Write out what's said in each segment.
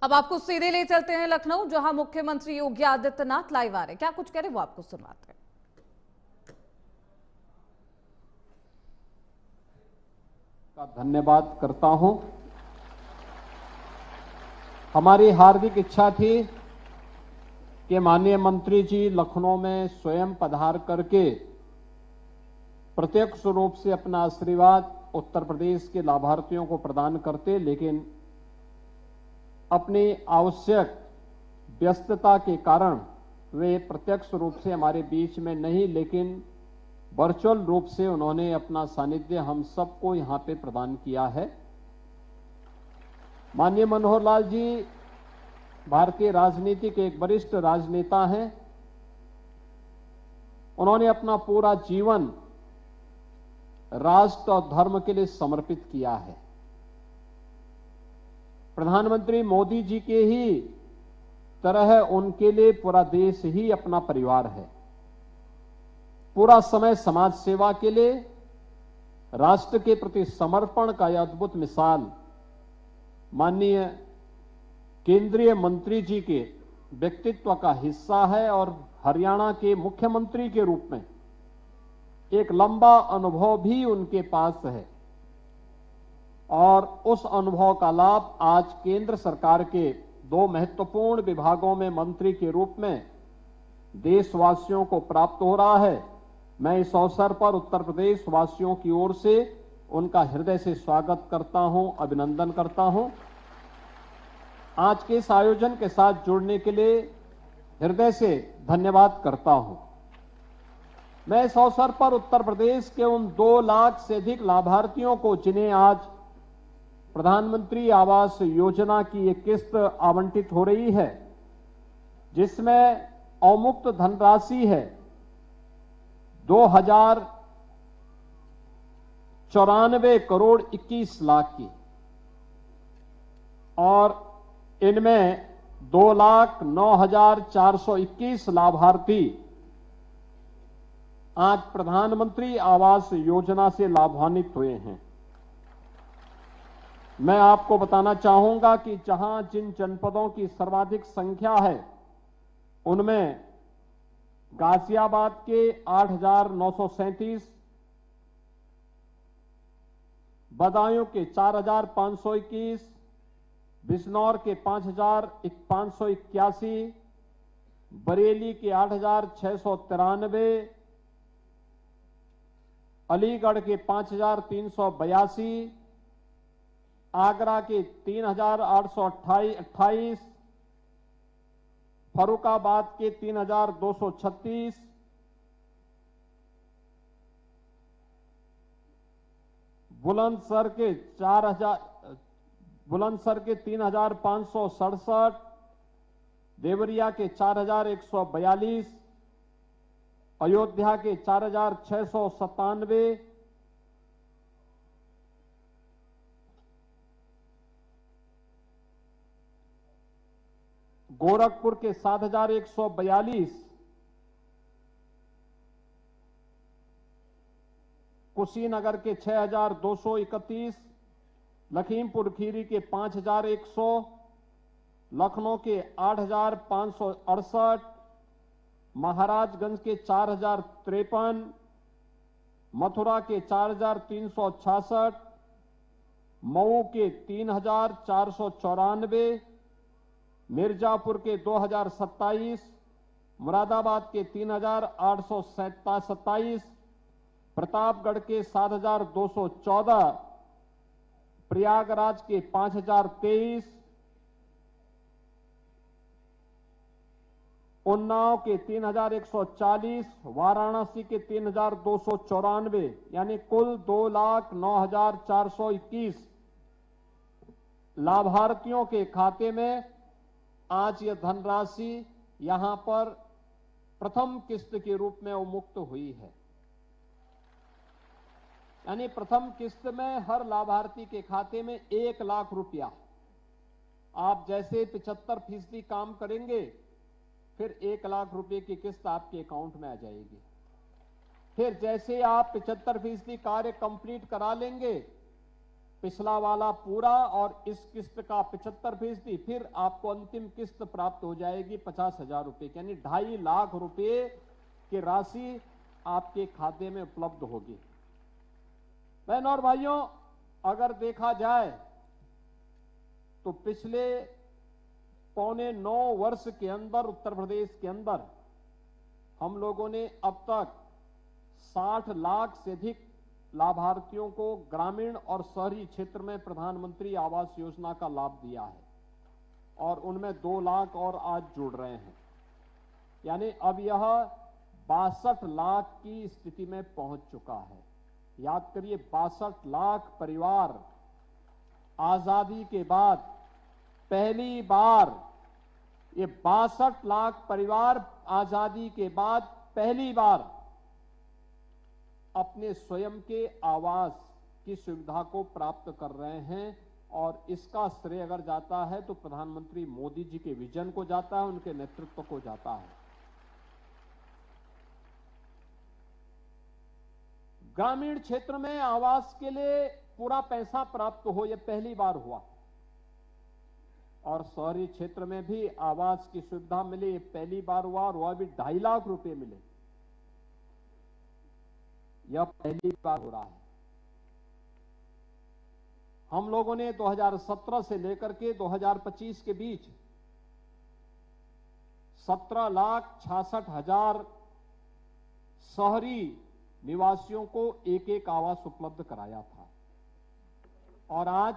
अब आपको सीधे ले चलते हैं लखनऊ, जहां मुख्यमंत्री योगी आदित्यनाथ लाइव आ रहे हैं। क्या कुछ करें वो आपको सुनवाते हैं। का धन्यवाद करता हूं। हमारी हार्दिक इच्छा थी कि माननीय मंत्री जी लखनऊ में स्वयं पधार करके प्रत्यक्ष रूप से अपना आशीर्वाद उत्तर प्रदेश के लाभार्थियों को प्रदान करते, लेकिन अपनी आवश्यक व्यस्तता के कारण वे प्रत्यक्ष रूप से हमारे बीच में नहीं, लेकिन वर्चुअल रूप से उन्होंने अपना सानिध्य हम सबको यहां पे प्रदान किया है। माननीय मनोहर लाल जी भारतीय राजनीति के एक वरिष्ठ राजनेता हैं। उन्होंने अपना पूरा जीवन राष्ट्र और धर्म के लिए समर्पित किया है। प्रधानमंत्री मोदी जी के ही तरह उनके लिए पूरा देश ही अपना परिवार है। पूरा समय समाज सेवा के लिए, राष्ट्र के प्रति समर्पण का यह अद्भुत मिसाल माननीय केंद्रीय मंत्री जी के व्यक्तित्व का हिस्सा है और हरियाणा के मुख्यमंत्री के रूप में एक लंबा अनुभव भी उनके पास है और उस अनुभव का लाभ आज केंद्र सरकार के दो महत्वपूर्ण विभागों में मंत्री के रूप में देशवासियों को प्राप्त हो रहा है। मैं इस अवसर पर उत्तर प्रदेश वासियों की ओर से उनका हृदय से स्वागत करता हूं, अभिनंदन करता हूं। आज के इस आयोजन के साथ जुड़ने के लिए हृदय से धन्यवाद करता हूं। मैं इस अवसर पर उत्तर प्रदेश के उन 2 लाख से अधिक लाभार्थियों को, जिन्हें आज प्रधानमंत्री आवास योजना की एक किस्त आवंटित हो रही है, जिसमें अवमुक्त धनराशि है 2094 करोड़ 21 लाख की, और इनमें 2,09,421 लाभार्थी आज प्रधानमंत्री आवास योजना से लाभान्वित हुए हैं। मैं आपको बताना चाहूंगा कि जहां जिन जनपदों की सर्वाधिक संख्या है, उनमें गाजियाबाद के 8,937, बदायूं के 4,521, बिजनौर के 5,581, बरेली के 8,693, अलीगढ़ के 5,382, आगरा के 3,828, फर्रुखाबाद के 3,236, बुलंदशहर के 3,567, देवरिया के 4,142, अयोध्या के 4,697, गोरखपुर के 7,142, कुशीनगर के 6,231, लखीमपुर खीरी के 5,100, लखनऊ के 8,568, महाराजगंज के 4,053, मथुरा के 4,366, मऊ के 3,494, मिर्जापुर के 2,027, मुरादाबाद के 3,827, प्रतापगढ़ के 7,214, प्रयागराज के 5,023, उन्नाव के 3,140, वाराणसी के 3,294, यानी कुल 2,09,421 लाभार्थियों के खाते में आज यह धनराशि यहां पर प्रथम किस्त के रूप में उन्मुक्त हुई है। यानी प्रथम किस्त में हर लाभार्थी के खाते में 1 लाख रुपया, आप जैसे 75% काम करेंगे फिर 1 लाख रुपए की किस्त आपके अकाउंट में आ जाएगी। फिर जैसे आप 75% कार्य कंप्लीट करा लेंगे पिछला वाला पूरा और इस किस्त का 75%, फिर आपको अंतिम किस्त प्राप्त हो जाएगी 50,000 रुपए की, यानी 2.5 लाख रुपए की राशि आपके खाते में उपलब्ध होगी। बहनों और भाइयों, अगर देखा जाए तो पिछले 8.25 वर्ष के अंदर उत्तर प्रदेश के अंदर हम लोगों ने अब तक 60 लाख से अधिक लाभार्थियों को ग्रामीण और शहरी क्षेत्र में प्रधानमंत्री आवास योजना का लाभ दिया है और उनमें 2 लाख और आज जुड़ रहे हैं, यानी अब यह 62 लाख की स्थिति में पहुंच चुका है। याद करिए, 62 लाख परिवार आजादी के बाद पहली बार, ये 62 लाख परिवार आजादी के बाद पहली बार अपने स्वयं के आवास की सुविधा को प्राप्त कर रहे हैं। और इसका श्रेय अगर जाता है तो प्रधानमंत्री मोदी जी के विजन को जाता है, उनके नेतृत्व को जाता है। ग्रामीण क्षेत्र में आवास के लिए पूरा पैसा प्राप्त हो, यह पहली बार हुआ, और शहरी क्षेत्र में भी आवास की सुविधा मिली, पहली बार हुआ, और वह भी 2.5 लाख रुपए मिले, यह पहली बार हो रहा है। हम लोगों ने 2017 से लेकर के 2025 के बीच 17,66,000 शहरी निवासियों को एक आवास उपलब्ध कराया था, और आज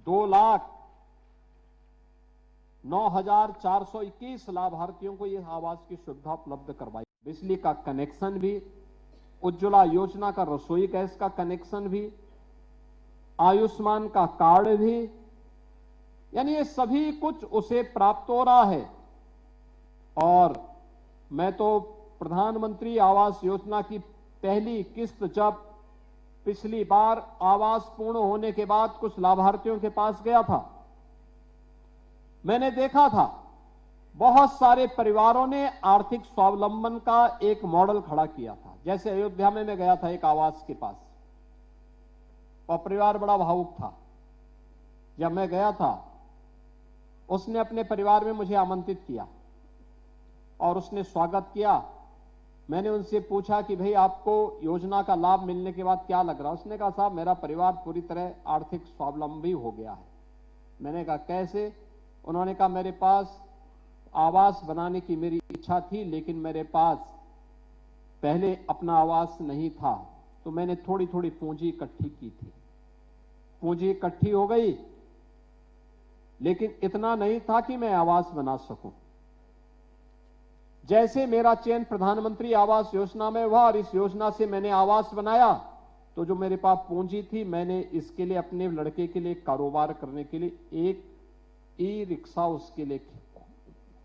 2,09,421 लाभार्थियों को यह आवास की सुविधा उपलब्ध करवाई। बिजली का कनेक्शन भी, उज्ज्वला योजना का रसोई गैस का कनेक्शन भी, आयुष्मान का कार्ड भी, यानी ये सभी कुछ उसे प्राप्त हो रहा है। और मैं तो प्रधानमंत्री आवास योजना की पहली किस्त जब पिछली बार आवास पूर्ण होने के बाद कुछ लाभार्थियों के पास गया था, मैंने देखा था बहुत सारे परिवारों ने आर्थिक स्वावलंबन का एक मॉडल खड़ा किया था। जैसे अयोध्या में मैं गया था एक आवास के पास, और परिवार बड़ा भावुक था। जब मैं गया था, उसने अपने परिवार में मुझे आमंत्रित किया और उसने स्वागत किया। मैंने उनसे पूछा कि भाई आपको योजना का लाभ मिलने के बाद क्या लग रहा है? उसने कहा साहब मेरा परिवार पूरी तरह आर्थिक स्वावलंबी हो गया है। मैंने कहा कैसे? उन्होंने कहा मेरे पास आवास बनाने की मेरी इच्छा थी, लेकिन मेरे पास पहले अपना आवास नहीं था, तो मैंने थोड़ी थोड़ी पूंजी इकट्ठी की थी। पूंजी इकट्ठी हो गई, लेकिन इतना नहीं था कि मैं आवास बना सकूं। जैसे मेरा चयन प्रधानमंत्री आवास योजना में हुआ और इस योजना से मैंने आवास बनाया, तो जो मेरे पास पूंजी थी, मैंने इसके लिए अपने लड़के के लिए कारोबार करने के लिए एक ई रिक्शा उसके लिए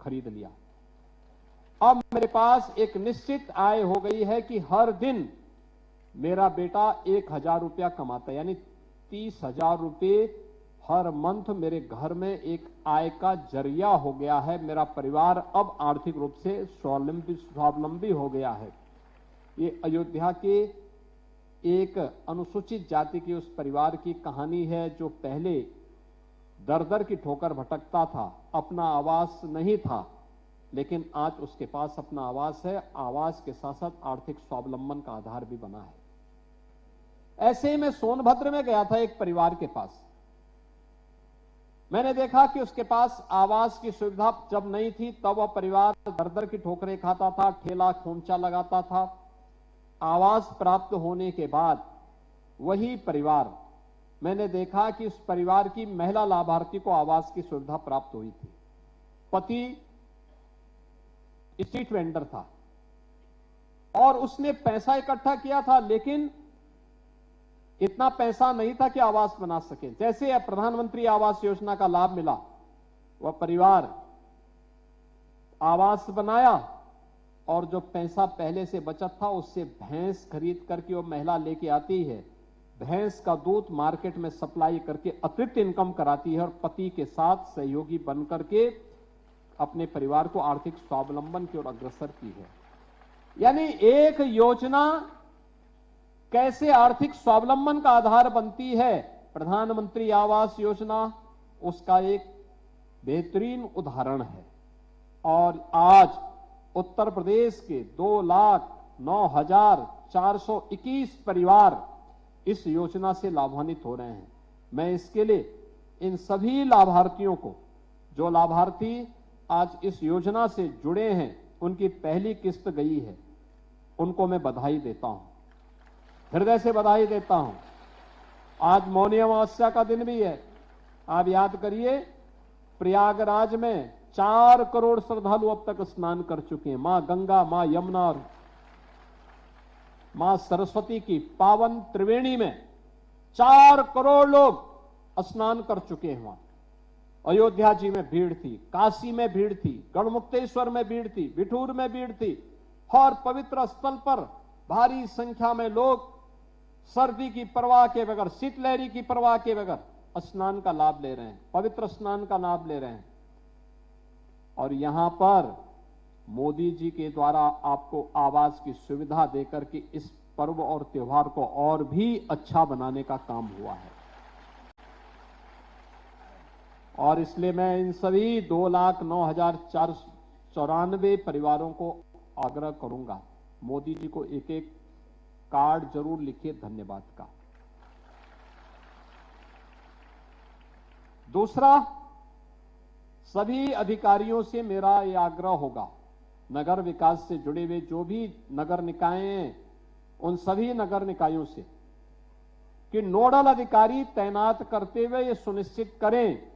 खरीद लिया। अब मेरे पास एक निश्चित आय हो गई है कि हर दिन मेरा बेटा 1,000 रुपया कमाता है, यानी 30,000 रुपये हर मंथ मेरे घर में एक आय का जरिया हो गया है। मेरा परिवार अब आर्थिक रूप से स्वावलंबी हो गया है। ये अयोध्या के एक अनुसूचित जाति के उस परिवार की कहानी है, जो पहले दर दर की ठोकर भटकता था, अपना आवास नहीं था, लेकिन आज उसके पास अपना आवास है। आवास के साथ साथ आर्थिक स्वावलंबन का आधार भी बना है। ऐसे ही मैं सोनभद्र में गया था एक परिवार के पास। मैंने देखा कि उसके पास आवास की सुविधा जब नहीं थी, तब वह परिवार दर दर की ठोकरें खाता था, ठेला खोमचा लगाता था। आवास प्राप्त होने के बाद वही परिवार, मैंने देखा कि उस परिवार की महिला लाभार्थी को आवास की सुविधा प्राप्त हुई थी। पति स्ट्रीट वेंडर था और उसने पैसा इकट्ठा किया था, लेकिन इतना पैसा नहीं था कि आवास बना सके। जैसे प्रधानमंत्री आवास योजना का लाभ मिला, वह परिवार आवास बनाया और जो पैसा पहले से बचत था उससे भैंस खरीद करके वो महिला लेके आती है। भैंस का दूध मार्केट में सप्लाई करके अतिरिक्त इनकम कराती है और पति के साथ सहयोगी बन करके अपने परिवार को आर्थिक स्वावलंबन की ओर अग्रसर की है। यानी एक योजना कैसे आर्थिक स्वावलंबन का आधार बनती है, प्रधानमंत्री आवास योजना उसका एक बेहतरीन उदाहरण है। और आज उत्तर प्रदेश के 2,09,421 परिवार इस योजना से लाभान्वित हो रहे हैं। मैं इसके लिए इन सभी लाभार्थियों को, जो लाभार्थी आज इस योजना से जुड़े हैं, उनकी पहली किस्त गई है, उनको मैं बधाई देता हूं, हृदय से बधाई देता हूं। आज मौनी अमावस्या का दिन भी है। आप याद करिए, प्रयागराज में 4 करोड़ श्रद्धालु अब तक स्नान कर चुके हैं। मां गंगा, मां यमुना और मां सरस्वती की पावन त्रिवेणी में 4 करोड़ लोग स्नान कर चुके हैं। वहां अयोध्या जी में भीड़ थी, काशी में भीड़ थी, गढ़मुक्तेश्वर में भीड़ थी, बिठूर में भीड़ थी। और पवित्र स्थल पर भारी संख्या में लोग सर्दी की परवाह के बगैर, शीतलहरी की परवाह के बगैर स्नान का लाभ ले रहे हैं, पवित्र स्नान का लाभ ले रहे हैं। और यहां पर मोदी जी के द्वारा आपको आवास की सुविधा देकर के इस पर्व और त्योहार को और भी अच्छा बनाने का काम हुआ है। और इसलिए मैं इन सभी 2,09,494 परिवारों को आग्रह करूंगा, मोदी जी को एक एक कार्ड जरूर लिखिए धन्यवाद का। दूसरा, सभी अधिकारियों से मेरा यह आग्रह होगा, नगर विकास से जुड़े हुए जो भी नगर निकाय हैं, उन सभी नगर निकायों से, कि नोडल अधिकारी तैनात करते हुए ये सुनिश्चित करें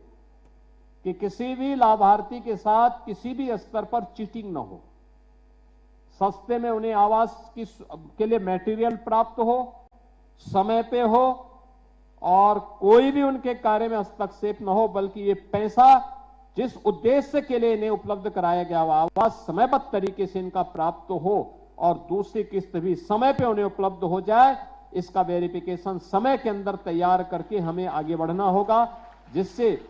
कि किसी भी लाभार्थी के साथ किसी भी स्तर पर चीटिंग न हो। सस्ते में उन्हें आवास के लिए मटेरियल प्राप्त हो, समय पे हो, और कोई भी उनके कार्य में हस्तक्षेप न हो, बल्कि ये पैसा जिस उद्देश्य के लिए इन्हें उपलब्ध कराया गया हो, आवास समयबद्ध तरीके से इनका प्राप्त हो और दूसरी किस्त भी समय पे उन्हें उपलब्ध हो जाए, इसका वेरिफिकेशन समय के अंदर तैयार करके हमें आगे बढ़ना होगा, जिससे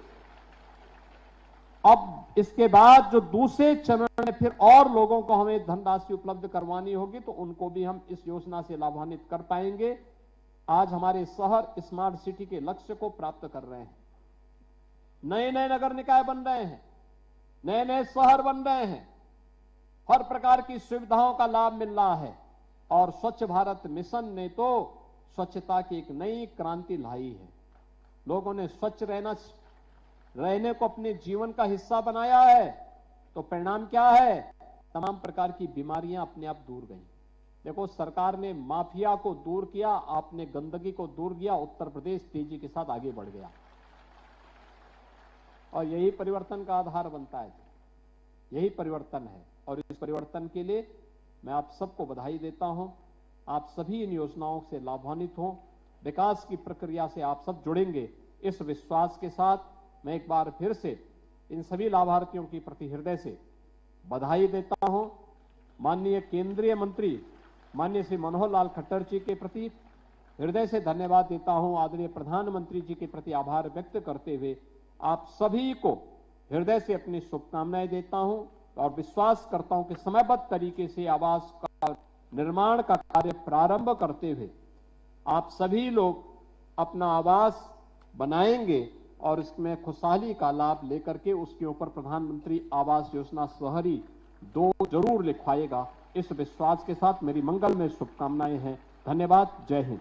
अब इसके बाद जो दूसरे चरण में फिर और लोगों को हमें धनराशि उपलब्ध करवानी होगी, तो उनको भी हम इस योजना से लाभान्वित कर पाएंगे। आज हमारे शहर स्मार्ट सिटी के लक्ष्य को प्राप्त कर रहे हैं, नए नए नगर निकाय बन रहे हैं, नए नए शहर बन रहे हैं, हर प्रकार की सुविधाओं का लाभ मिल रहा है। और स्वच्छ भारत मिशन ने तो स्वच्छता की एक नई क्रांति लाई है। लोगों ने स्वच्छ रहने को अपने जीवन का हिस्सा बनाया है, तो परिणाम क्या है? तमाम प्रकार की बीमारियां अपने आप दूर गई। देखो, सरकार ने माफिया को दूर किया, आपने गंदगी को दूर किया, उत्तर प्रदेश तेजी के साथ आगे बढ़ गया। और यही परिवर्तन का आधार बनता है, यही परिवर्तन है। और इस परिवर्तन के लिए मैं आप सबको बधाई देता हूं। आप सभी इन योजनाओं से लाभान्वित हों, विकास की प्रक्रिया से आप सब जुड़ेंगे, इस विश्वास के साथ मैं एक बार फिर से इन सभी लाभार्थियों की प्रति हृदय से बधाई देता हूं। माननीय केंद्रीय मंत्री माननीय श्री मनोहर लाल खट्टर जी के प्रति हृदय से धन्यवाद देता हूं। आदरणीय प्रधानमंत्री जी के प्रति आभार व्यक्त करते हुए आप सभी को हृदय से अपनी शुभकामनाएं देता हूं और विश्वास करता हूं कि समयबद्ध तरीके से आवास का निर्माण का कार्य प्रारंभ करते हुए आप सभी लोग अपना आवास बनाएंगे और इसमें खुशहाली का लाभ लेकर के उसके ऊपर प्रधानमंत्री आवास योजना शहरी 2 जरूर लिखवाएगा। इस विश्वास के साथ मेरी मंगलमय शुभकामनाएं हैं। धन्यवाद। जय हिंद।